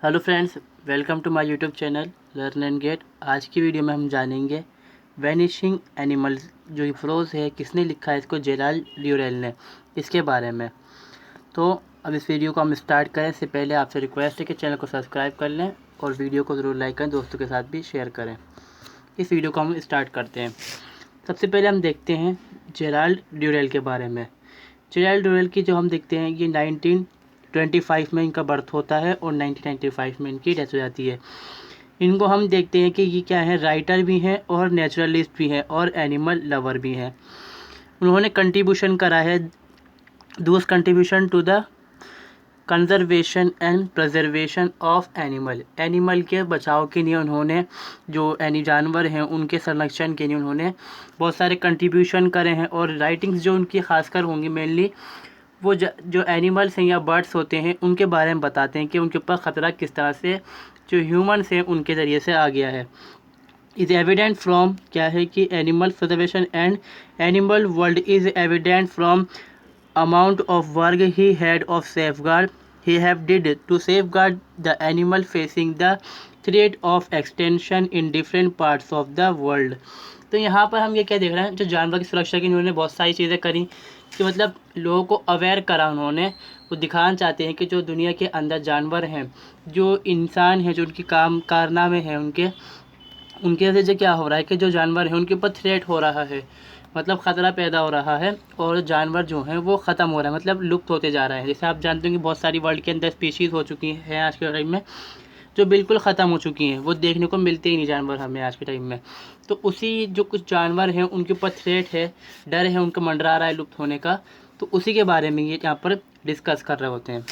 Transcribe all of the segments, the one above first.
Hello friends, welcome to my YouTube channel learn and get. आज की video में हम जानेंगे वैनिशिंग एनिमल्स जो ये प्रोज है, किसने लिखा है इसको, जेराल्ड ड्यूरेल ने, इसके बारे में। तो अब इस वीडियो को हम स्टार्ट करें इससे पहले आपसे रिक्वेस्ट है कि चैनल को सब्सक्राइब कर लें और वीडियो को ज़रूर लाइक करें, दोस्तों के साथ भी शेयर करें। इस वीडियो को हम स्टार्ट करते हैं। सबसे पहले हम देखते हैं जेराल्ड ड्यूरेल के बारे में। जेराल्ड ड्यूरेल की जो हम देखते हैं, ये 1925 में इनका बर्थ होता है और 1995 में इनकी डेथ हो जाती है। इनको हम देखते हैं कि ये क्या है, राइटर भी हैं और नेचुरलिस्ट भी हैं और एनिमल लवर भी हैं। उन्होंने कंट्रीब्यूशन करा है, those contribution to the conservation and preservation of animal के बचाव के लिए उन्होंने, जो जानवर हैं उनके संरक्षण के लिए उन्होंने बहुत सारे कंट्रीब्यूशन करे हैं। और राइटिंग्स जो उनकी खासकर होंगी मेनली वो जो एनिमल्स हैं या बर्ड्स होते हैं उनके बारे में बताते हैं कि उनके ऊपर ख़तरा किस तरह से जो ह्यूमन्स हैं उनके ज़रिए से आ गया है। इज़ एविडेंट फ्रॉम क्या है कि animal preservation and animal world is evident from amount of work he had of safeguard he have did to safeguard the animal facing the threat of extinction in different parts of the world। तो यहाँ पर हम ये क्या देख रहे हैं, जो जानवर की सुरक्षा की उन्होंने बहुत सारी चीज़ें करी कि मतलब लोगों को अवेयर करा उन्होंने। वो दिखाना चाहते हैं कि जो दुनिया के अंदर जानवर हैं, जो इंसान हैं, जो उनकी काम कारनामे हैं, उनके वजह से क्या हो रहा है कि जो जानवर हैं उनके ऊपर थ्रेट हो रहा है, मतलब ख़तरा पैदा हो रहा है और जानवर जो हैं वो ख़त्म हो रहा है, मतलब लुप्त होते जा रहे हैं। जैसे आप जानते हैं कि बहुत सारी वर्ल्ड के अंदर स्पीशीज़ हो चुकी हैं आज के टाइम में, जो बिल्कुल ख़त्म हो चुकी हैं, वो देखने को मिलते ही नहीं जानवर हमें आज के टाइम में। तो उसी जो कुछ जानवर हैं उनके ऊपर थ्रेट है, डर है, उनको मंडरा रहा है लुप्त होने का, तो उसी के बारे में ये यहाँ पर डिस्कस कर रहे होते हैं।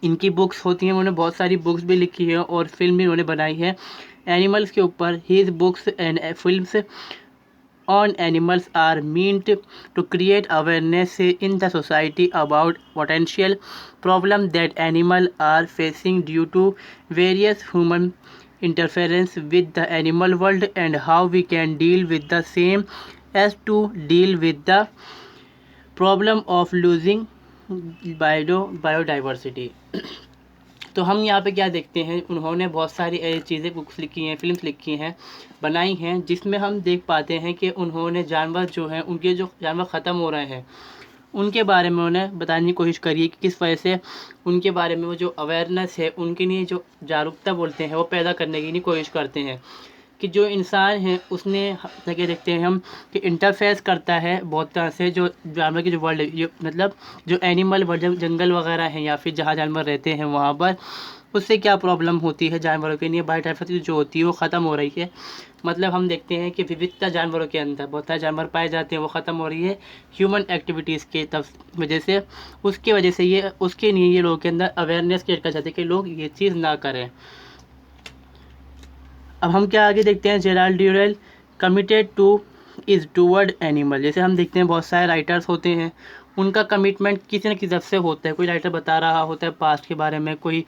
इनकी बुक्स होती हैं, उन्होंने बहुत सारी बुक्स भी लिखी है और फिल्म भी उन्होंने बनाई है एनिमल्स के ऊपर। His books and films on animals are meant to create awareness in the society about potential problems that animals are facing due to various human interference with the animal world and how we can deal with the same as to deal with the problem of losing biodiversity। तो हम यहाँ पे क्या देखते हैं, उन्होंने बहुत सारी ऐसी चीज़ें, बुक्स लिखी हैं, फिल्म्स लिखी हैं, बनाई हैं, जिसमें हम देख पाते हैं कि उन्होंने जानवर जो हैं, उनके जो जानवर ख़त्म हो रहे हैं उनके बारे में उन्हें बताने की कोशिश करी है कि किस वजह से उनके बारे में वो जो अवेयरनेस है, उनके लिए जो जागरूकता बोलते हैं, वो पैदा करने की कोशिश करते हैं कि जो इंसान है उसने क्या देखते हैं हम कि इंटरफेस करता है बहुत तरह से जो जानवर की जो वर्ल्ड है, मतलब जो एनिमल वर्ल्ड, जंगल वगैरह हैं या फिर जहाँ जानवर रहते हैं वहाँ पर उससे क्या प्रॉब्लम होती है जानवरों के लिए, बायोडाइवर्सिटी जो होती है वो ख़त्म हो रही है। मतलब हम देखते हैं कि विविधता जानवरों के अंदर बहुत सारे जानवर पाए जाते हैं, वो ख़त्म हो रही है ह्यूमन एक्टिविटीज़ के वजह से। उसकी वजह से ये, उसके लिए ये लोगों के अंदर अवेयरनेस क्रिएट कर जाते हैं कि लोग ये चीज़ ना करें। अब हम क्या आगे देखते हैं, Gerald Durrell committed to is toward animal. जैसे हम देखते हैं बहुत सारे राइटर्स होते हैं, उनका कमिटमेंट किसी न किसी तरफ से होता है। कोई राइटर बता रहा होता है पास्ट के बारे में, कोई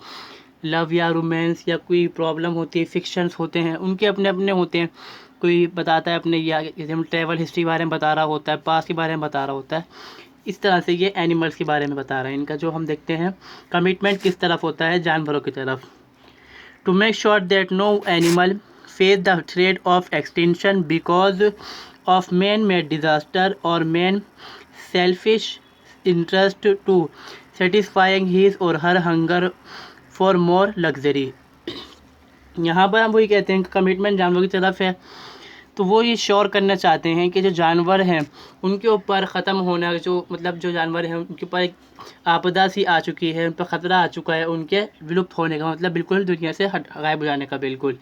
लव या रोमांस या कोई प्रॉब्लम होती है, फिक्शंस होते हैं, उनके अपने अपने होते हैं। कोई बताता है अपने, या जैसे हम ट्रैवल हिस्ट्री के बारे में बता रहा होता है, पास्ट के बारे में बता रहा होता है। इस तरह से ये एनिमल्स के बारे में बता रहे हैं। इनका जो हम देखते हैं कमिटमेंट किस तरफ होता है, जानवरों की तरफ। To make sure that no animal face the threat of extinction because of man-made disaster or man's selfish interest to satisfying his or her hunger for more luxury। यहाँ पर हम वही कहते हैं कि कमिटमेंट जानवरों की तरफ है, तो वो ये श्योर करना चाहते हैं कि जो जानवर हैं उनके ऊपर ख़त्म होना, जो मतलब जो जानवर हैं उनके ऊपर एक आपदा सी आ चुकी है, उन पर ख़तरा आ चुका है उनके विलुप्त होने का, मतलब बिल्कुल दुनिया से गायब हो जाने का, बिल्कुल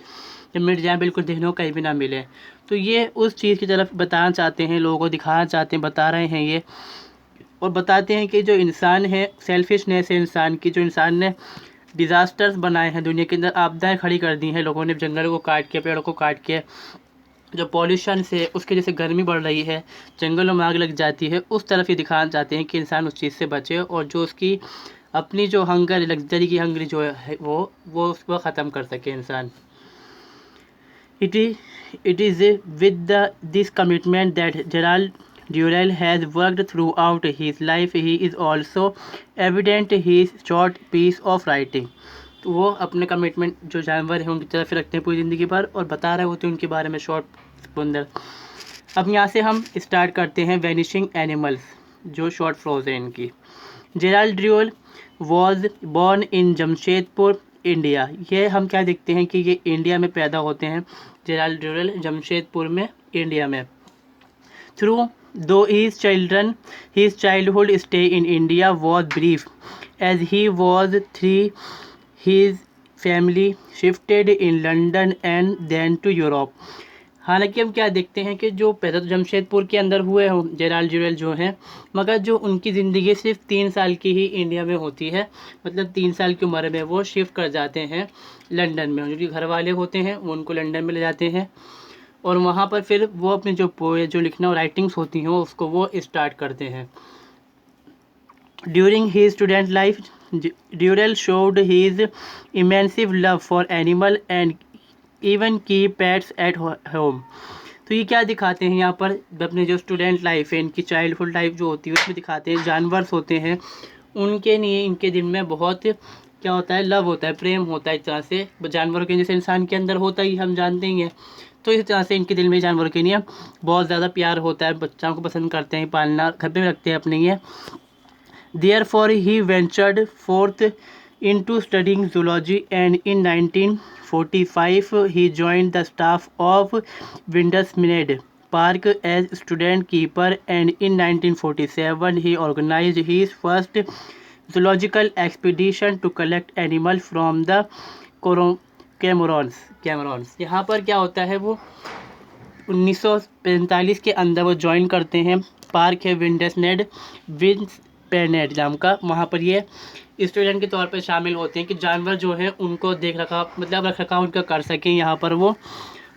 जब मिट जाए, बिल्कुल देखने को कहीं भी ना मिले। तो ये उस चीज़ की तरफ बताना चाहते हैं, लोगों को दिखाना चाहते हैं, बता रहे हैं ये, और बताते हैं कि जो इंसान है, सेल्फिशनेस है इंसान की, जो इंसान ने डिज़ास्टर्स बनाए हैं दुनिया के अंदर, आपदाएँ खड़ी कर दी हैं लोगों ने, जंगलों को काट के, पेड़ों को काट के, जो पॉल्यूशन से उसके जैसे गर्मी बढ़ रही है, जंगलों में आग लग जाती है, उस तरफ ये दिखाना चाहते हैं कि इंसान उस चीज़ से बचे और जो उसकी अपनी जो हंगर, लग्जरी की हंगरी जो है वो उसको ख़त्म कर सके इंसान। It is with this commitment that Gerald Durrell has worked throughout his life. He is also evident his short piece of writing। तो वो अपने कमिटमेंट जो जानवर हैं उनकी तरफ रखते हैं पूरी ज़िंदगी भर, और बता रहे होते हैं उनके बारे में शॉर्ट अंदर। अब यहाँ से हम स्टार्ट करते हैं वैनिशिंग एनिमल्स, जो शॉर्ट फ्रोज है इनकी। Gerald Durrell was born in Jamshedpur India. ये हम क्या देखते हैं कि ये इंडिया में पैदा होते हैं, जेराल्ड ड्यूरेल जमशेदपुर में, इंडिया में। थ्रू दो his childhood stay in India was brief, as he was 3, his family shifted in London and then to Europe। हालांकि हम क्या देखते हैं कि जो पैदा तो जमशेदपुर के अंदर हुए हो जेराल्ड ड्यूरेल जो हैं, मगर जो उनकी ज़िंदगी सिर्फ 3 साल की ही इंडिया में होती है। मतलब 3 साल की उम्र में वो शिफ्ट कर जाते हैं लंदन में, जो कि घर वाले होते हैं वो उनको लंदन में ले जाते हैं, और वहाँ पर फिर वो अपने जो लिखना और राइटिंग्स होती हैं उसको वो स्टार्ट करते हैं। During his student life Durrell showed his immense love for animal and even keep pets at home. तो ये क्या दिखाते हैं यहाँ पर, अपने जो स्टूडेंट लाइफ है, इनकी चाइल्डहुड लाइफ जो होती है उसमें दिखाते हैं जानवर होते हैं उनके लिए इनके दिल में बहुत क्या होता है, लव होता है, प्रेम होता है। इस तरह से जानवरों के जैसे इंसान के अंदर होता ही हम जानते ही हैं, तो इस तरह से इनके दिल में जानवरों के लिए बहुत ज़्यादा प्यार होता है, बच्चों को पसंद करते हैं, पालना घर पे रखते हैं अपने लिए। Therefore he ventured forth into studying zoology, and in 1945 he joined the staff of Windersmead Park as student keeper, and in 1947 he organized his first zoological expedition to collect animals from the कैमरॉन्स। यहाँ पर क्या होता है, वो 1945 के अंदर वो join करते हैं, पार्क है विंडसमेड नाम का, वहाँ पर ये स्टूडेंट के तौर पर शामिल होते हैं कि जानवर जो है उनको रख रखाव उनका कर सकें यहाँ पर वो।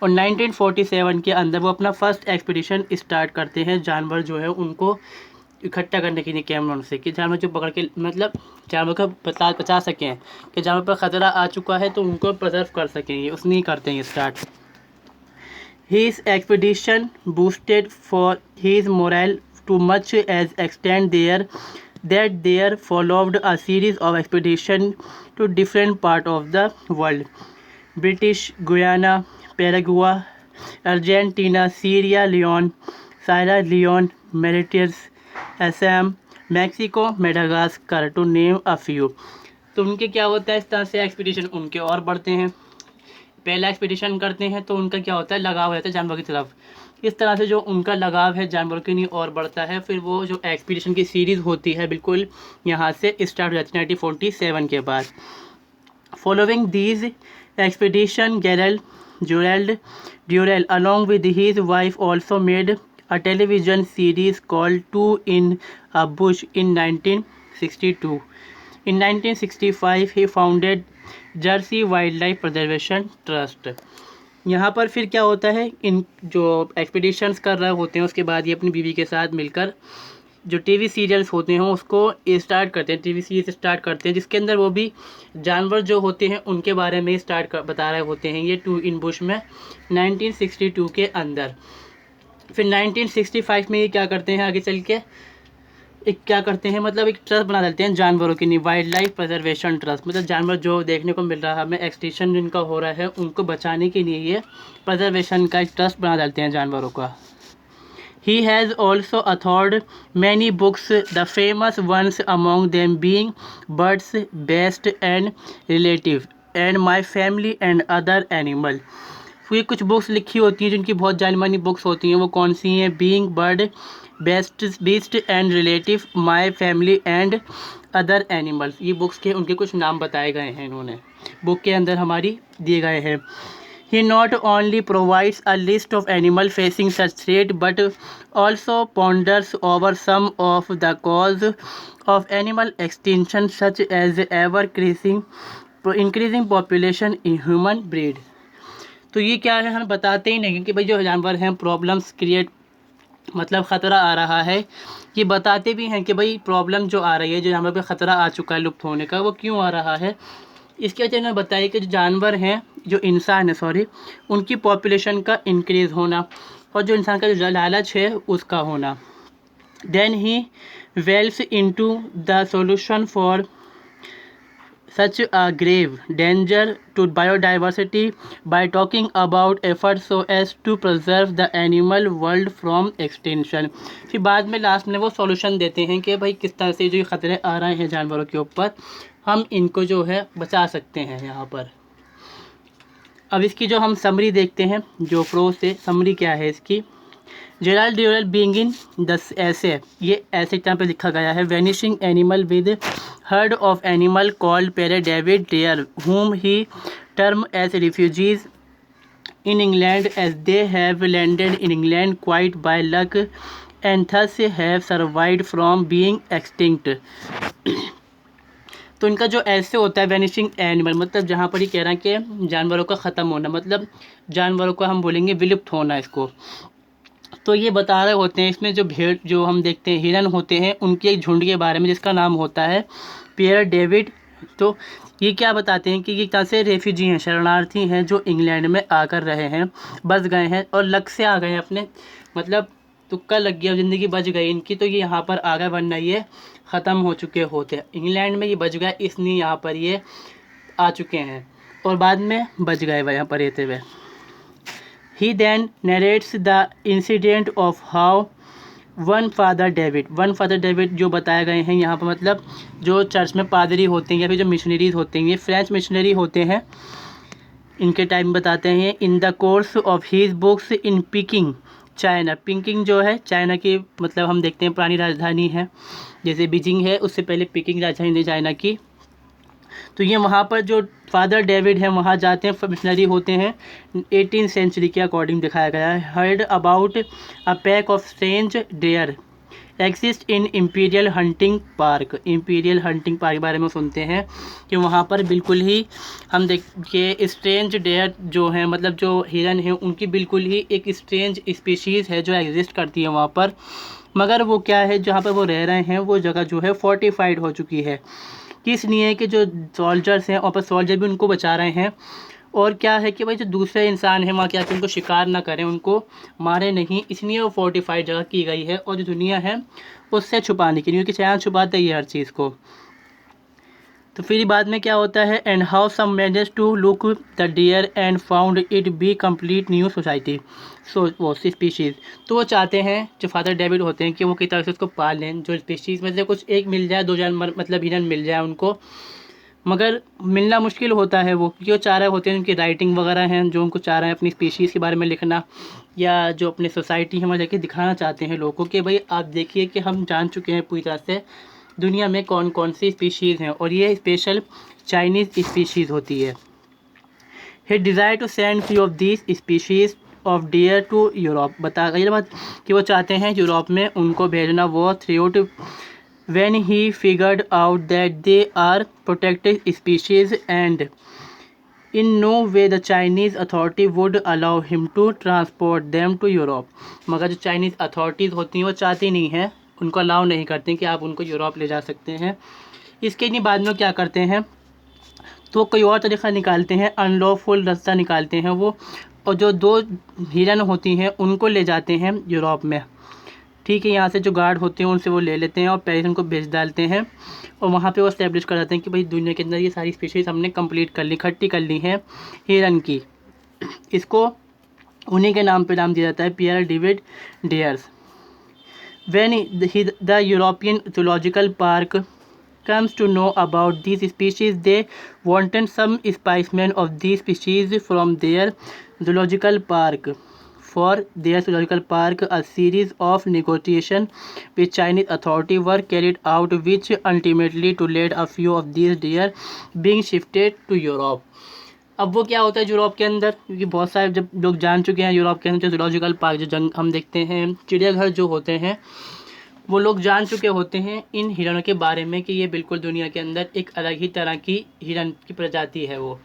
और 1947 के अंदर वो अपना फर्स्ट एक्सपीडिशन स्टार्ट करते हैं, जानवर जो है उनको इकट्ठा करने के लिए कैमरॉन से, कि जानवर जो पकड़ के जानवर को बचा सकें कि जानवर पर ख़तरा आ चुका है तो उनको प्रिजर्व कर सकेंगे, उसने ही करते हैं start. His expedition boosted for his morale to much as extent that there followed a series of expeditions to different parts of the world: British Guiana, Paraguay, Argentina, Sierra Leone, Mauritius, Assam, Mexico, Madagascar, to name a few. तो उनके क्या होता है, इस तरह से expedition उनके और बढ़ते हैं। पहला एक्सपीडिशन करते हैं तो उनका क्या होता है, लगाव रहता है जानवर की तरफ। इस तरह से जो उनका लगाव है जानवर के लिए और बढ़ता है। फिर वो जो एक्सपीडिशन की सीरीज़ होती है बिल्कुल यहाँ से स्टार्ट हो जाती है 1947 के बाद। Following these expedition Gerald Durrell along with his wife also made a television series called Two in a Bush in 1962. In 1965 he founded Jersey Wildlife Preservation Trust. यहाँ पर फिर क्या होता है, इन जो एक्सपीडिशंस कर रहे होते हैं उसके बाद ये अपनी बीवी के साथ मिलकर जो टीवी सीरियल्स होते हैं उसको स्टार्ट करते हैं, टीवी सीरीज स्टार्ट करते हैं, जिसके अंदर वो भी जानवर जो होते हैं उनके बारे में बता रहे होते हैं। ये टू इन बुश में 1962 के अंदर। फिर 1965 में ये क्या करते हैं, आगे चल के एक ट्रस्ट बना देते हैं जानवरों के लिए, वाइल्ड लाइफ प्रिजर्वेशन ट्रस्ट। मतलब जानवर जो देखने को मिल रहा है हमें, एक्सटिंक्शन जिनका हो रहा है, उनको बचाने के लिए ये प्रिजर्वेशन का एक ट्रस्ट बना देते हैं जानवरों का। He has also authored many books, the famous ones among them being Birds, Best and Relative, and My Family and Other Animal। ये कुछ बुक्स लिखी होती हैं जिनकी बहुत जानी मानी बुक्स होती हैं। वो कौन सी हैं, being, bird, best and relative, my family and other animals. ये बुक्स के उनके कुछ नाम बताए गए हैं, इन्होंने बुक के अंदर हमारी दिए गए हैं। He not only provides a list of animals facing such threat, but also ponders over some of the cause of animal extinction, such as increasing population in human breed। तो ये क्या है, हम बताते ही नहीं कि भाई जो जानवर हैं प्रॉब्लम्स क्रिएट, मतलब ख़तरा आ रहा है। ये बताते भी हैं कि भाई प्रॉब्लम जो आ रही है, जो जानवर पे ख़तरा आ चुका है लुप्त होने का, वो क्यों आ रहा है। इसके वजह ने बताया कि जो जानवर हैं, जो इंसान है उनकी पॉपुलेशन का इंक्रीज़ होना, और जो इंसान का जो लालच है उसका होना। Then he delves into the solution for such a grave danger to biodiversity by talking about efforts so as to preserve the animal world from extinction। फिर बाद में लास्ट में वो सॉल्यूशन देते हैं कि भाई किस तरह से जो ख़तरे आ रहे हैं जानवरों के ऊपर हम इनको जो है बचा सकते हैं यहाँ पर। अब इसकी जो हम समरी देखते हैं, जो प्रोस से समरी क्या है इसकी। Gerald Durrell being in the ऐसे, ये ऐसे टाइम पे लिखा गया है। Vanishing animal with herd of animal called Pere David deer whom he termed as refugees in England as they have landed in England quite by luck and thus have survived from being extinct। तो इनका जो ऐसे होता है vanishing animal, मतलब जहाँ पर ये कह रहा है कि जानवरों का ख़त्म होना, मतलब जानवरों को हम बोलेंगे विलुप्त होना इसको। तो ये बता रहे होते हैं इसमें जो भेड़ जो हम देखते हैं हिरन होते हैं उनके एक झुंड के बारे में जिसका नाम होता है पियर डेविड। तो ये क्या बताते हैं कि ये तरह से रेफ्यूजी हैं, शरणार्थी हैं जो इंग्लैंड में आकर रहे हैं, बस गए हैं और लक से आ गए हैं अपने, मतलब तुक्का लग गया, ज़िंदगी बच गई इनकी, तो ये यहाँ पर आ गए, वरना ये ख़त्म हो चुके होते। इंग्लैंड में ये बच गए इसलिए यहाँ पर ये आ चुके हैं और बाद में बच गए वह यहाँ पर रहते हुए। He then narrates the incident of how one father David जो बताए गए हैं यहाँ पर, मतलब जो चर्च में पादरी होते हैं या फिर जो मिशनरीज होते हैं, ये फ्रेंच मिशनरी होते हैं, इनके टाइम बताते हैं। In the course of his books in Peking China, Peking जो है चाइना की, मतलब हम देखते हैं पुरानी राजधानी है, जैसे बीजिंग है उससे पहले पिकिंग राजधानी थी चाइना की। तो ये वहाँ पर जो फादर डेविड हैं वहाँ जाते हैं, मिशनरी होते हैं, 18th सेंचुरी के अकॉर्डिंग दिखाया गया है। Heard about a pack of strange deer exist in imperial hunting park के बारे में सुनते हैं कि वहाँ पर बिल्कुल ही हम देखिए स्ट्रेंज डेयर जो हैं, मतलब जो हिरन हैं उनकी बिल्कुल ही एक स्ट्रेंज स्पीशीज़ है जो एग्जिस्ट करती है वहाँ पर, मगर वो क्या है जहाँ पर वो रह रहे हैं वो जगह जो है फोर्टिफाइड हो चुकी है। किस लिए कि जो सोल्जर्स हैं वहाँ पर सोल्जर भी उनको बचा रहे हैं, और क्या है कि भाई जो दूसरे इंसान हैं वहाँ क्या कि उनको शिकार ना करें, उनको मारे नहीं, इसलिए वो फोर्टिफाइड जगह की गई है और जो दुनिया है उससे छुपाने के लिए, क्योंकि चाइना छुपाता ही है हर चीज़ को। तो फिर बाद में क्या होता है, and how some manage to look the deer and found it be complete new society so वो स्पीशीज़। तो वो चाहते हैं जो फादर डेविड होते हैं कि वो किस तरह से उसको पाल लें, जो स्पीशीज़ में से कुछ एक मिल जाए, दो जानवर मतलब हिरन मिल जाए उनको, मगर मिलना मुश्किल होता है वो, क्योंकि वो चाह रहे होते हैं, उनकी राइटिंग वगैरह हैं जो उनको चाह रहे हैं अपनी स्पीशीज़ के बारे में लिखना, या जो अपने सोसाइटी है वहाँ जाके दिखाना चाहते हैं लोगों को कि भाई आप देखिए कि हम जान चुके हैं पूरी तरह से दुनिया में कौन कौन सी स्पीशीज़ हैं, और ये स्पेशल चाइनीज़ स्पीशीज़ होती है। He desire to send few of this species of deer to Europe, बता गई बात कि वो चाहते हैं यूरोप में उनको भेजना। वो थ्रूट when he figured out that they are protected species and in no way the Chinese authority would allow him to transport them to Europe। मगर जो चाइनीज़ अथॉरिटीज़ होती हैं वो चाहती नहीं हैं, उनको अलाउ नहीं करते कि आप उनको यूरोप ले जा सकते हैं। इसके नहीं बाद में क्या करते हैं, तो कोई और तरीक़ा निकालते हैं, अनलॉफुल रास्ता निकालते हैं वो, और जो दो हिरन होती हैं उनको ले जाते हैं यूरोप में। ठीक है, यहाँ से जो गार्ड होते हैं उनसे वो ले लेते हैं और पेरिस उनको भेज डालते हैं, और वहाँ पे वो एस्टेब्लिश कर जाते हैं कि भाई दुनिया के अंदर ये सारी स्पीशीज़ हमने कंप्लीट कर ली, इकट्ठी कर ली हैं हिरन की। इसको उन्हीं के नाम पे नाम दिया जाता है Pere David deers. When the European zoological park comes to know about these species, they wanted some specimen of these species from their zoological park. For their zoological park, a series of negotiations with Chinese authority were carried out, which ultimately to led a few of these deer being shifted to Europe। अब वो क्या होता है Europe के अंदर, क्योंकि बहुत सारे जब लोग जान चुके हैं यूरोप के अंदर जो जूलॉजिकल पार्क, जो जंग हम देखते हैं चिड़ियाघर जो होते हैं, वो लोग जान चुके होते हैं इन हिरणों के बारे में कि ये बिल्कुल दुनिया के अंदर एक अलग ही तरह की हिरन की प्रजाति है वो।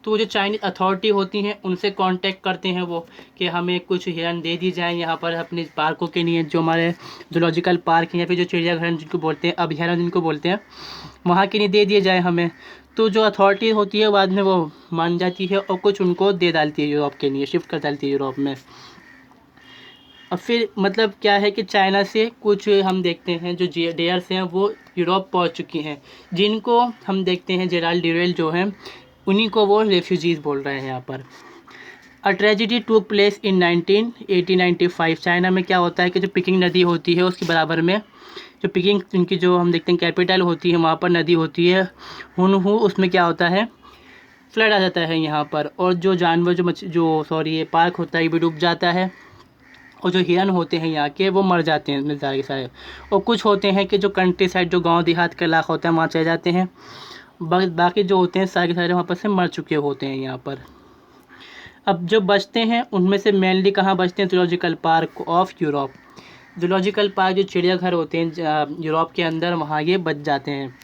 तो जो चाइनीज़ अथॉरिटी होती हैं उनसे कांटेक्ट करते हैं वो कि हमें कुछ हिरन दे दी जाए यहाँ पर अपने पार्कों के लिए, जो हमारे जूलॉजिकल पार्क हैं या फिर जो चिड़ियाघर जिनको बोलते हैं, अभयारण्य जिनको बोलते हैं, वहाँ के लिए दे दिए जाए हमें। तो जो अथॉरिटी होती है बाद में वो मान जाती है और कुछ उनको दे डालती है यूरोप के लिए, शिफ्ट कर डालती है यूरोप में। और फिर मतलब क्या है कि चाइना से कुछ हम देखते हैं जो डेयर्स हैं वो यूरोप पहुंच चुकी हैं, जिनको हम देखते हैं जेराल्ड ड्यूरेल जो हैं उन्हीं को वो रेफ्यूजीज़ बोल रहे हैं यहाँ पर। अ ट्रेजिडी टूक प्लेस इन 1995। चाइना में क्या होता है कि जो पिकिंग नदी होती है उसके बराबर में जो पिकिंग इनकी जो हम देखते हैं कैपिटल होती है वहाँ पर नदी होती है हुनहु, उसमें क्या होता है फ्लड आ जाता है यहाँ पर, और जो जानवर ये पार्क होता है ये भी डूब जाता है, और जो हिरन होते हैं यहाँ के वो मर जाते हैं इतने सारे के सारे। और कुछ होते हैं कि जो कंट्री साइड जो गांव देहात का इलाका होता है वहाँ चले जाते हैं, बाकी जो होते हैं सारे के सारे वहाँ पर से मर चुके होते हैं यहाँ पर। अब जो बचते हैं उनमें से मेनली कहाँ बचते हैं, zoological park of Europe. Zoological park जो चिड़ियाघर होते हैं यूरोप के अंदर वहाँ ये बच जाते हैं।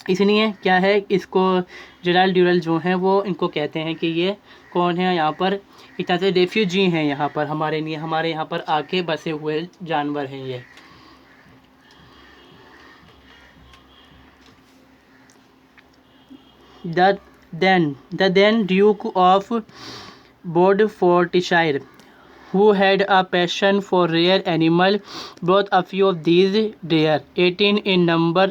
इसलिए क्या है इसको जेराल्ड ड्यूरेल जो हैं वो इनको कहते हैं कि ये कौन है यहाँ पर इतना से रेफ्यूजी हैं यहाँ पर हमारे यहाँ पर आके बसे हुए जानवर हैं ये। The then Duke of Bedfordshire, who had a passion for rare animal, brought a few of these deer, 18 in number।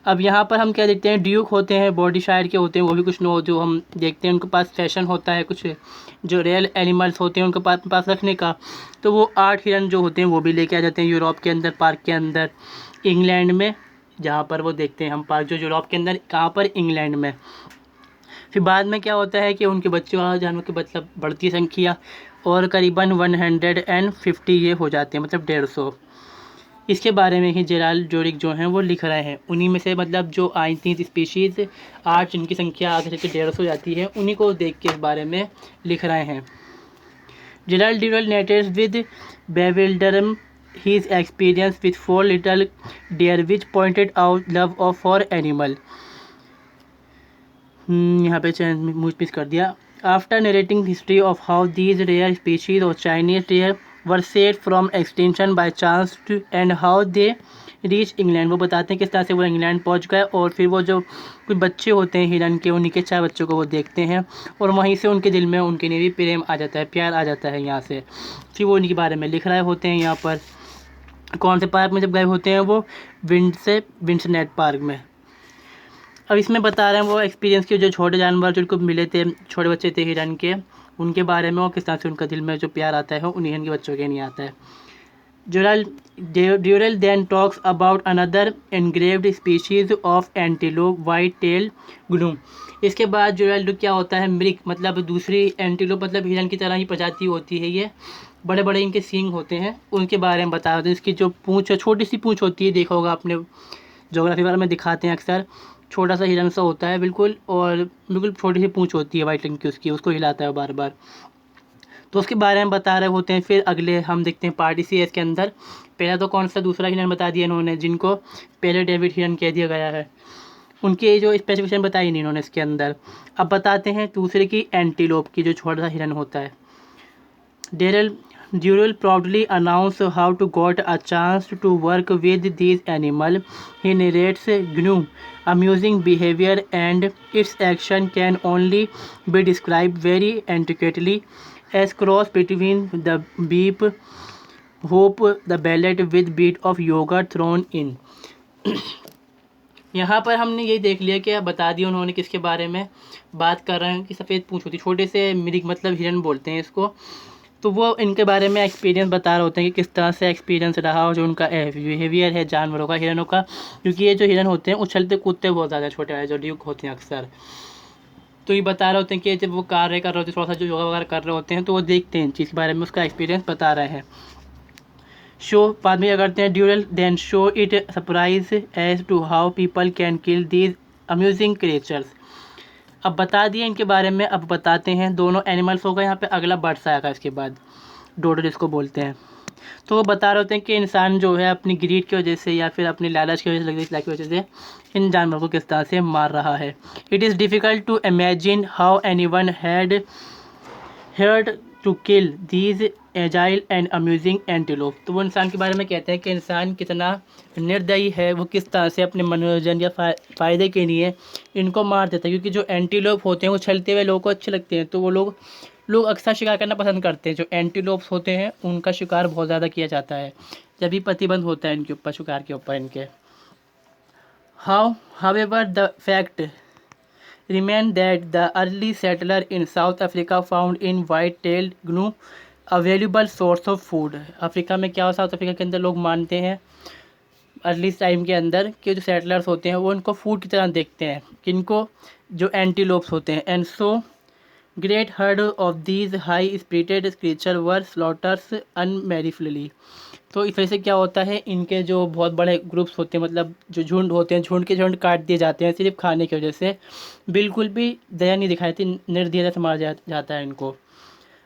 अब यहाँ पर हम क्या देखते हैं, ड्यूक होते हैं बॉडीशायर के होते हैं, वो भी कुछ लोग जो हम देखते हैं उनके पास फैशन होता है कुछ जो रियल एनिमल्स होते हैं उनके पास रखने का, तो वो 8 हिरन जो होते हैं वो भी लेके आ जाते हैं यूरोप के अंदर पार्क के अंदर, इंग्लैंड में जहाँ पर वो देखते हैं हम पार्क जो यूरोप के अंदर कहाँ पर इंग्लैंड में। फिर बाद में क्या होता है कि उनके बच्चों वाला जानवर की मतलब बढ़ती संख्या और करीबन 150 ये हो जाते हैं, मतलब 150। इसके बारे में ही जेराल्ड ड्यूरेल जो हैं वो लिख रहे हैं, उन्हीं में से मतलब जो आई थी स्पीशीज़ 8 जिनकी संख्या आगे चल के 150 हो जाती है उन्हीं को देख के इस बारे में लिख रहे हैं। Gerald Durrell noted with bewilderment his experience with 4 little deer which pointed out love of for animal। यहाँ पे मुझ पिस कर दिया। After narrating history of how these rare species of Chinese deer were save from extinction by chance and how they reach England, वो बताते हैं किस तरह से वो इंग्लैंड पहुंच गए, और फिर वो जो कुछ बच्चे होते हैं हिरन के उन्हीं के 4 बच्चों को वो देखते हैं और वहीं से उनके दिल में उनके लिए भी प्रेम आ जाता है, प्यार आ जाता है यहाँ से। फिर वो उनके बारे में लिख रहे होते हैं यहाँ पर। कौन से पार्क में जब गए होते हैं वो विंसनेट पार्क में। अब इसमें बता रहे हैं वो एक्सपीरियंस के जो छोटे जानवर जिनको मिले थे, छोटे बच्चे थे हिरन के, उनके बारे में और किस तरह से उनका दिल में जो प्यार आता है उन हिरन के बच्चों के नहीं आता है। Durrell then talks about another engraved species of antelope white tail gnu. इसके बाद ड्यूरेल क्या होता है मृग, मतलब दूसरी एंटीलोप मतलब हिरन की तरह ही प्रजाति होती है ये, बड़े बड़े इनके सींग होते हैं, उनके बारे में बता रहे हैं। इसकी जो पूँछ है छोटी सी पूँछ होती है, देखा होगा आपने ज्योग्राफी वाले में दिखाते हैं अक्सर, छोटा सा हिरन सा होता है बिल्कुल, और बिल्कुल छोटी सी पूँछ होती है वाइट रंग की उसकी, उसको हिलाता है बार बार, तो उसके बारे में बता रहे होते हैं। फिर अगले हम देखते हैं पार्ट इसी के अंदर। पहला तो कौन सा दूसरा हिरन बता दिया इन्होंने जिनको पहले डेविड हिरन कह दिया गया है, उनकी जो स्पेसिफिकेशन बताई नहीं इन्होंने इसके अंदर। अब बताते हैं दूसरे की एंटीलोप की जो छोटा सा हिरन होता है। Durrell proudly announced how to got a chance to work with these animals. He narrates GNU amusing behavior and its action can only be described very intricately as cross between the beep, hope, the ballad with beat of yoga thrown in। यहाँ पर हमने यही देख लिया कि बता दिया उन्होंने किसके बारे में बात कर रहे हैं कि सफ़ेद पूँछ होती छोटे से मृग मतलब हिरन बोलते हैं इसको, तो वो इनके बारे में एक्सपीरियंस बता रहे होते हैं कि किस तरह से एक्सपीरियंस रहा और जो उनका बिहेवियर है जानवरों का हिरनों का, क्योंकि ये जो हिरन होते हैं उछलते कूदते बहुत ज़्यादा छोटे वाले जो ड्यूक होते हैं अक्सर, तो ये बता रहे होते हैं कि जब वो कार्य कर रहे होते हैं थोड़ा सा जो योगा वगैरह कर रहे होते हैं तो वो देखते हैं इन चीज़ के बारे में, उसका एक्सपीरियंस बता रहे हैं। शो बाद में क्या करते हैं, Durrell then show it surprise as to how people can kill these amusing creatures. अब बता दिए इनके बारे में, अब बताते हैं दोनों एनिमल्स होगा यहाँ पे, अगला बर्ड्स आएगा इसके बाद, डोडो जिसको बोलते हैं। तो वो बता रहे होते हैं कि इंसान जो है अपनी ग्रीड की वजह से या फिर अपनी लालच की वजह से, लगने की वजह से इन जानवरों को किस तरह से मार रहा है। It is difficult to imagine how anyone had heart to kill these agile and amusing antelope. तो वो इंसान के बारे में कहते हैं कि इंसान कितना निर्दयी है, वो किस तरह से अपने मनोरंजन या फ़ायदे के लिए इनको मार देता है, क्योंकि जो एंटीलोप होते हैं वो छलते हुए लोगों को अच्छे लगते हैं, तो वो लोग लोग अक्सर शिकार करना पसंद करते हैं। जो एंटीलोप्स होते हैं उनका शिकार बहुत ज़्यादा किया जाता है, जब भी प्रतिबंध होता है इनके ऊपर, शिकार के ऊपर इनके। However, the fact remains that the early settler in South Africa found in white-tailed gnu a valuable source of food। Africa में क्या हो, साउथ अफ्रीका के अंदर लोग मानते हैं अर्ली टाइम के अंदर कि जो सेटलर्स होते हैं वो इनको फूड की तरह देखते हैं, किनको, जो एंटीलोप्स होते हैं। And so great herd of these high spirited creature were slaughters unmercifully. तो इस वजह से क्या होता है, इनके जो बहुत बड़े ग्रुप्स होते हैं, मतलब जो झुंड होते हैं, झुंड के झुंड काट दिए जाते हैं सिर्फ खाने की वजह से। बिल्कुल भी दया नहीं दिखाई थी, निर्दयता से मारा जाता है इनको।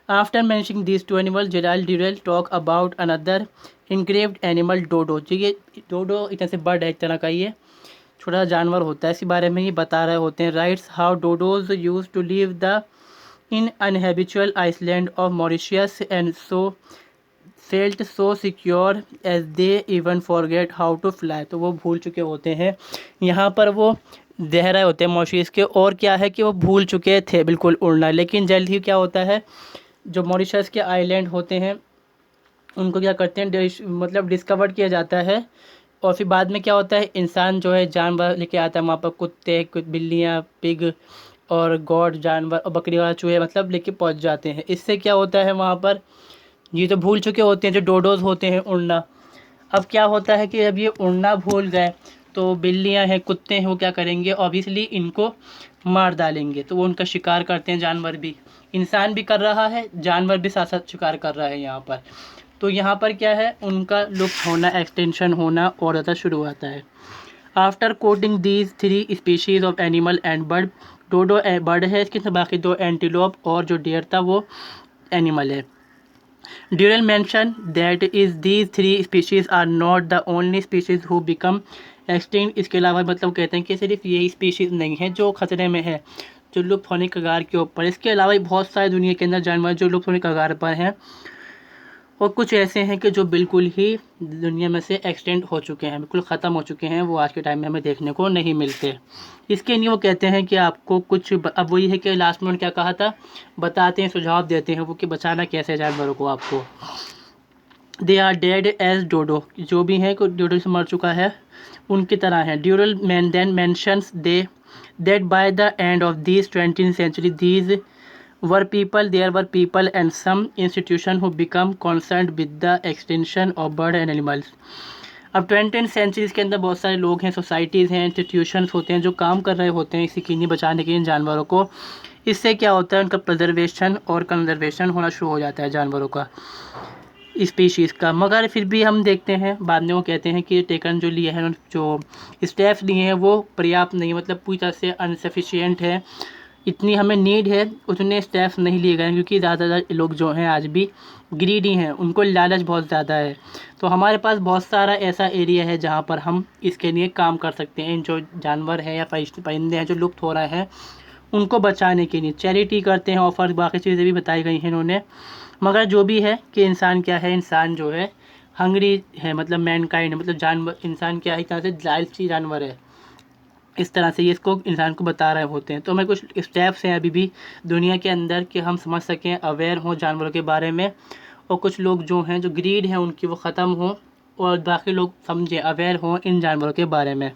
After mentioning this two animal, Gerald Durrell talk about another engraved animal dodo. जो ये डोडो एक तरह से बर्ड है, एक तरह का ये छोटा जानवर होता है, इसी बारे में ही बता रहे होते हैं। Writes how dodos use to live the in uninhabited island of Mauritius and so felt so secure as they even forget how to fly. तो वो भूल चुके होते हैं, यहाँ पर वो रह रहे होते हैं मॉरिशस के, और क्या है कि वो भूल चुके थे बिल्कुल उड़ना। लेकिन जल्द ही क्या होता है, जो मॉरिशस के आइलैंड होते हैं उनको क्या करते हैं, मतलब डिस्कवर किया जाता है। और फिर बाद में क्या होता है, इंसान जो है जानवर लेके आता है वहाँ पर, कुत्ते, बिल्लियाँ, पिग और गॉड जानवर और बकरी वाला चूहे मतलब लेके पहुँच जाते हैं। इससे क्या होता है वहाँ पर, ये तो भूल चुके होते हैं जो डोडोज होते हैं उड़ना। अब क्या होता है कि अब ये उड़ना भूल गए तो बिल्लियाँ हैं, कुत्ते हैं, वो क्या करेंगे, ऑब्वियसली इनको मार डालेंगे। तो वो उनका शिकार करते हैं, जानवर भी, इंसान भी कर रहा है, जानवर भी साथ साथ शिकार कर रहा है यहाँ पर। तो यहाँ पर क्या है, उनका लुप्त होना, एक्सटेंशन होना और ज़्यादा शुरू होता है। After quoting these 3 species of animal and bird, dodo bird है इसके, बाकी 2 एंटीलोप और जो डियर था वो एनिमल है। Durrell mentioned that is these 3 species are not the only species who become extinct। इसके अलावा मतलब कहते हैं कि सिर्फ यही स्पीशीज़ नहीं है जो खतरे में है, जो लुप्त होने के कगार के ऊपर। इसके अलावा भी बहुत सारे दुनिया के अंदर जानवर जो लुप्त होने के कगार पर हैं, और कुछ ऐसे हैं कि जो बिल्कुल ही दुनिया में से एक्सटेंड हो चुके हैं, बिल्कुल ख़त्म हो चुके हैं, वो आज के टाइम में हमें देखने को नहीं मिलते। इसके लिए वो कहते हैं कि आपको कुछ अब वही है कि लास्ट में उन्होंने क्या कहा था, बताते हैं, सुझाव देते हैं वो कि बचाना कैसे जानवरों को आपको। दे आर डेड एज डोडो, जो भी हैं को डोडो से मर चुका है उनकी तरह है। Durrell man then mentions they that by the end of this 20th century these there were people and some institution who become concerned with the extinction of bird and animals। अब 20th century के अंदर बहुत सारे लोग हैं, societies हैं, institutions होते हैं जो काम कर रहे होते हैं इसी कीनी बचाने के इन जानवरों को। इससे क्या होता है, उनका प्रिजर्वेशन और कंजर्वेशन होना शुरू हो जाता है जानवरों का, स्पीशीज़ का। मगर फिर भी हम देखते हैं बाद में वो कहते हैं कि टेकन जो लिए हैं, जो स्टेप्स लिए हैं वो पर्याप्त नहीं, मतलब पूरी तरह से अनसफिशिएंट है, इतनी हमें नीड है उतने स्टेप्स नहीं लिए गए, क्योंकि ज़्यादा लोग जो हैं आज भी ग्रीडी हैं, उनको लालच बहुत ज़्यादा है। तो हमारे पास बहुत सारा ऐसा एरिया है जहाँ पर हम इसके लिए काम कर सकते हैं। जो जानवर हैं या परिंदे हैं जो लुप्त हो रहे हैं उनको बचाने के लिए चैरिटी करते हैं, ऑफर, बाकी चीज़ें भी बताई गई हैं इन्होंने। मगर जो भी है कि इंसान क्या है, इंसान जो है हंगरी है, मतलब मैनकाइंड, मतलब जानवर, इंसान क्या है, एक तरह से लालची जानवर है, इस तरह से ये इसको इंसान को बता रहे होते हैं। तो हमें कुछ स्टेप्स हैं अभी भी दुनिया के अंदर कि हम समझ सकें, अवेयर हों जानवरों के बारे में, और कुछ लोग जो हैं जो ग्रीड है उनकी वो ख़त्म हो, और बाकी लोग समझें, अवेयर हों इन जानवरों के बारे में।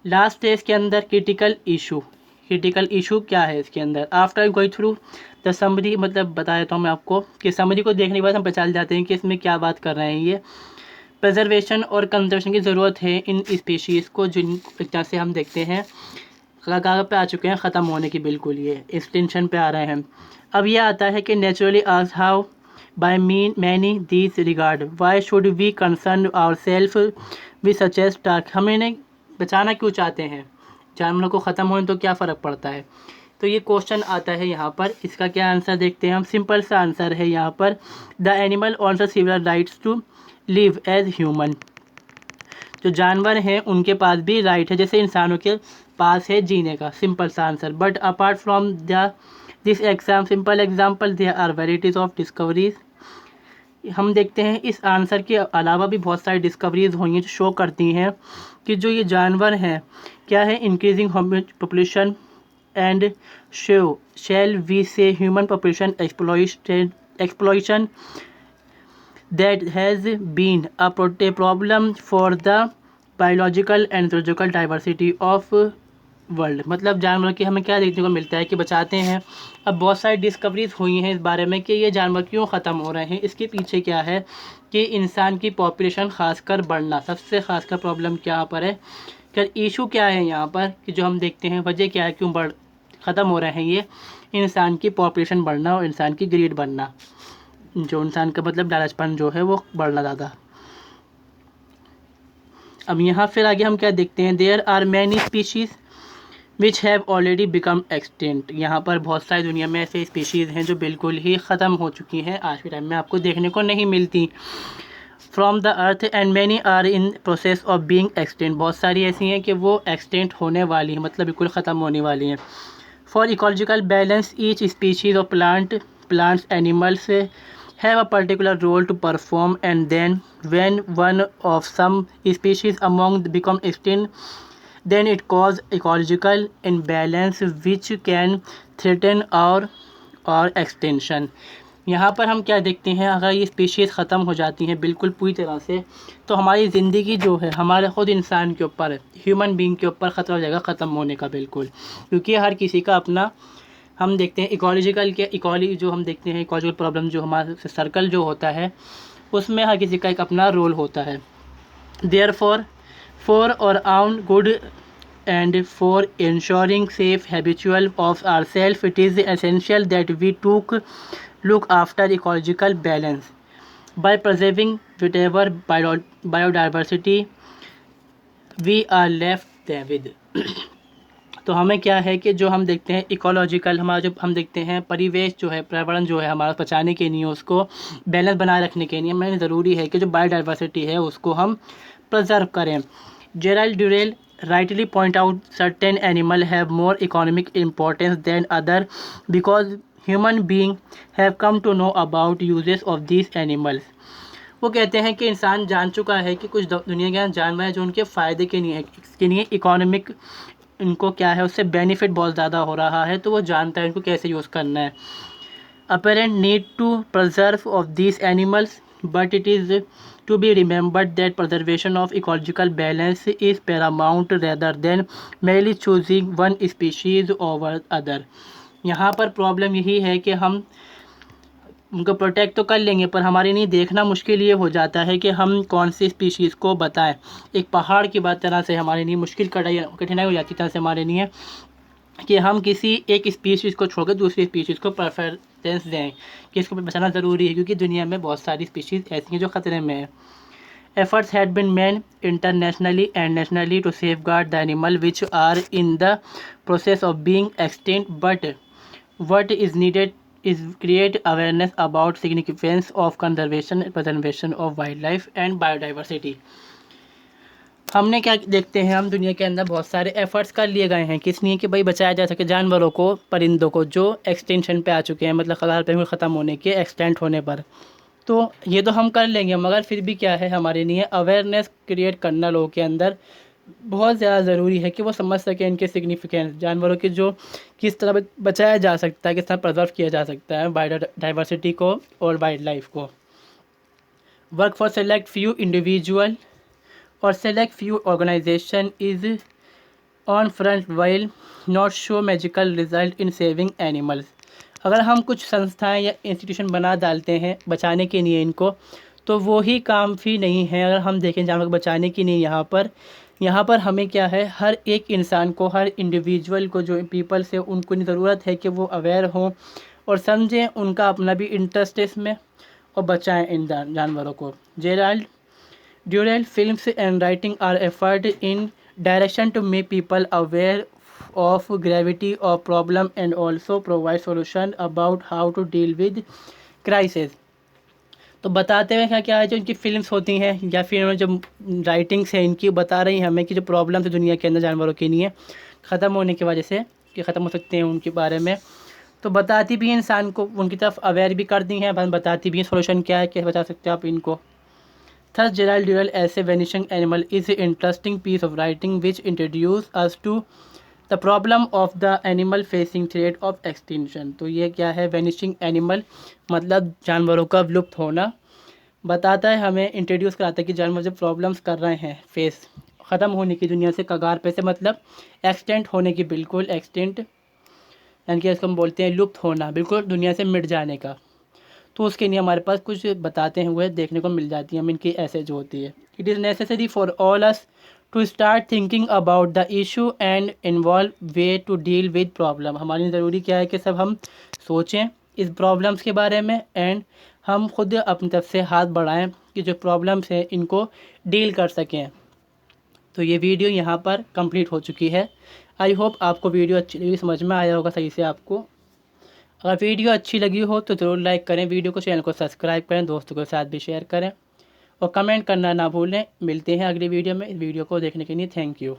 लास्ट स्टेज के अंदर क्रिटिकल इशू क्या है इसके अंदर। After going through the summary, मतलब बता देता हूँ मैं आपको कि समरी को देखने के बाद हम पहचान जाते हैं कि इसमें क्या बात कर रहे हैं ये। प्रिजर्वेशन और कंजर्वेशन की ज़रूरत है इन स्पीशीज़ को, जिन एक तरह से हम देखते हैं कगार पे आ चुके हैं ख़त्म होने की, बिल्कुल ये एक्सटेंशन पे आ रहे हैं। अब ये आता है कि नेचुरली आज how by many this regard why should we concern our self we suggest task. हम इन्हें बचाना क्यों चाहते हैं, जानवरों को ख़त्म होने तो क्या फ़र्क पड़ता है। तो ये क्वेश्चन आता है यहाँ पर, इसका क्या आंसर देखते हैं हम। सिंपल सा आंसर है यहाँ पर, the animal also similar rights to live as human. जो जानवर हैं उनके पास भी राइट है जैसे इंसानों के पास है जीने का, सिंपल सा answer. But apart from this simple example there are varieties of discoveries. हम देखते हैं इस आंसर के अलावा भी बहुत सारी डिस्कवरीज हुई हैं जो शो करती हैं कि जो ये जानवर हैं क्या है, increasing population and shall we say human population exploitation that has been a problem for the biological and zoological diversity of world. मतलब जानवर की हमें क्या देखने को मिलता है कि बचाते हैं। अब बहुत सारी डिस्कवरीज हुई हैं इस बारे में कि ये जानवर क्यों ख़त्म हो रहे हैं। इसके पीछे क्या है कि इंसान की पॉपुलेशन खासकर बढ़ना सबसे खासकर प्रॉब्लम क्या पर है, क्या इशू क्या है यहाँ पर कि जो हम देखते हैं वजह क्या है क्यों ख़त्म हो रहे हैं। ये इंसान की पॉपुलेशन बढ़ना और इंसान की ग्रीड बढ़ना, जो इंसान का मतलब लालचपन जो है वो बढ़ना ज़्यादा। अब यहाँ फिर आगे हम क्या देखते हैं, there are many species which have already become extinct. यहाँ पर बहुत सारी दुनिया में ऐसे स्पीशीज़ हैं जो बिल्कुल ही ख़त्म हो चुकी हैं, आज के टाइम में आपको देखने को नहीं मिलती from the earth and many are in process of being extinct. बहुत सारी ऐसी हैं कि वो एक्सटिंक्ट होने वाली हैं, मतलब बिल्कुल ख़त्म होने वाली हैं। For ecological balance each species of plants animals have a particular role to perform, and then when one of some species among become extinct, then it causes ecological imbalance which can threaten our extinction। यहाँ पर हम क्या देखते हैं, अगर ये species ख़त्म हो जाती हैं बिल्कुल पूरी तरह से, तो हमारी ज़िंदगी जो है हमारे ख़ुद इंसान के ऊपर, ह्यूमन बीइंग के ऊपर ख़तरा हो जाएगा ख़त्म होने का बिल्कुल। क्योंकि हर किसी का अपना, हम देखते हैं इकोलॉजी जो हम देखते हैं इकोलॉजिकल प्रॉब्लम जो हमारे सर्कल जो होता है उसमें हर किसी का एक अपना रोल होता है। देयरफॉर फॉर और आउन good and for ensuring safe habitual of ourselves, it is essential that we look after ecological balance by preserving whatever biodiversity we are left with। तो हमें क्या है कि जो हम देखते हैं इकोलॉजिकल, हमारा जो हम देखते हैं परिवेश जो है, पर्यावरण जो है हमारा बचाने के लिए, उसको बैलेंस बनाए रखने के लिए हमें ज़रूरी है कि जो बायोडाइवर्सिटी है उसको हम प्रिजर्व करें। Gerald Durrell rightly point out certain animals have more economic importance than other because human beings have come to know about uses of these animals। वो कहते हैं कि इंसान जान चुका है कि कुछ दुनिया के जानवर हैं जो उनके फ़ायदे के लिए है, इसके लिए इकोनॉमिक इनको क्या है उससे बेनिफिट बहुत ज़्यादा हो रहा है, तो वो जानता है इनको कैसे यूज़ करना है। apparent need to preserve of these animals, but it is to be remembered that preservation of ecological balance is paramount rather than merely choosing one species over other। यहाँ पर प्रॉब्लम यही है कि हम उनको प्रोटेक्ट तो कर लेंगे पर हमारे लिए देखना मुश्किल ये हो जाता है कि हम कौन सी स्पीशीज़ को बताएं। एक पहाड़ की बात तरह से हमारे लिए मुश्किल कठिनाई हो जाती तरह से हमारे लिए कि हम किसी एक स्पीशीज़ को छोड़कर दूसरी स्पीशीज़ को प्रेफरेंस दें कि इसको बचाना ज़रूरी है, क्योंकि दुनिया में बहुत सारी स्पीशीज़ ऐसी हैं जो ख़तरे में हैं। Efforts had been made internationally and nationally to safeguard the animals which are in the process of being extinct, but what is needed is create awareness about significance of conservation and preservation of wildlife and biodiversity। हमने क्या देखते हैं, हम दुनिया के अंदर बहुत सारे एफर्ट्स कर लिए गए हैं किस लिए कि भाई बचाया जा सके जानवरों को, परिंदों को जो एक्सटेंशन पे आ चुके हैं, मतलब कगार पे ख़त्म होने के, एक्सटेंट होने पर। तो ये तो हम कर लेंगे, मगर फिर भी क्या है हमारे लिए अवेयरनेस क्रिएट करना लोगों के अंदर बहुत ज़्यादा ज़रूरी है कि वो समझ सकें इनके सिग्निफिकेंस, जानवरों की जो किस तरह बचाया जा सकता है, किस तरह प्रिजर्व किया जा सकता है बायोडाइवर्सिटी को और वाइल्ड लाइफ को। Work for select few individual और select few organization is on front while not show magical result in saving animals. अगर हम कुछ संस्थाएं या इंस्टीट्यूशन बना डालते हैं बचाने के लिए इनको, तो वो ही काफ़ी नहीं है। अगर हम देखें जानवर को बचाने के लिए यहाँ पर हमें क्या है, हर एक इंसान को, हर इंडिविजुअल को, जो पीपल्स है उनको ज़रूरत है कि वो अवेयर हों और समझें उनका अपना भी इंटरेस्ट है इसमें और बचाएं इन जानवरों को। Gerald Durrell films and writing are effort in direction to make people aware of gravity of problem and also provide solution about how to deal with crisis। तो बताते हुए क्या है, जो इनकी फिल्म्स होती हैं या फिर जो राइटिंग्स हैं इनकी बता रही हैं हमें कि जो प्रॉब्लम्स दुनिया के अंदर जानवरों के लिए ख़त्म होने की वजह से कि ख़त्म हो सकते हैं उनके बारे में, तो बताती भी इंसान को, उनकी तरफ अवेयर भी कर दी हैं, बताती भी हैं सोल्यूशन क्या है, कैसे बचा सकते हैं आप इनको। Thus Gerald Durrell as a vanishing animal is an interesting piece of writing which introduces us to the problem of the animal facing threat of extinction. तो ये क्या है, वेनिशिंग एनिमल मतलब जानवरों का विलुप्त होना। बताता है, हमें इंट्रोड्यूस कराता है कि जानवर जो प्रॉब्लम्स कर रहे हैं फेस, ख़त्म होने की दुनिया से कगार पे से, मतलब एक्सटेंट होने की, बिल्कुल एक्सटेंट, यानी कि इसको हम बोलते हैं लुप्त होना, बिल्कुल दुनिया से मिट जाने का। तो उसके लिए हमारे पास कुछ बताते हैं हुए देखने को मिल जाती हैं, हमें इनकी ऐसे जो होती है। It is necessary for all us to start thinking about the issue and involve way to deal with problem. हमारे लिए ज़रूरी क्या है कि सब हम सोचें इस प्रॉब्लम्स के बारे में, एंड हम खुद अपनी तरफ से हाथ बढ़ाएं कि जो प्रॉब्लम्स हैं इनको डील कर सकें। तो ये वीडियो यहाँ पर कंप्लीट हो चुकी है। आई होप आपको वीडियो अच्छी लगी, समझ में आया होगा सही से आपको। अगर वीडियो अच्छी लगी हो तो ज़रूर लाइक करें वीडियो को, चैनल को सब्सक्राइब करें, दोस्तों के साथ भी शेयर करें और कमेंट करना ना भूलें। मिलते हैं अगली वीडियो में। इस वीडियो को देखने के लिए थैंक यू।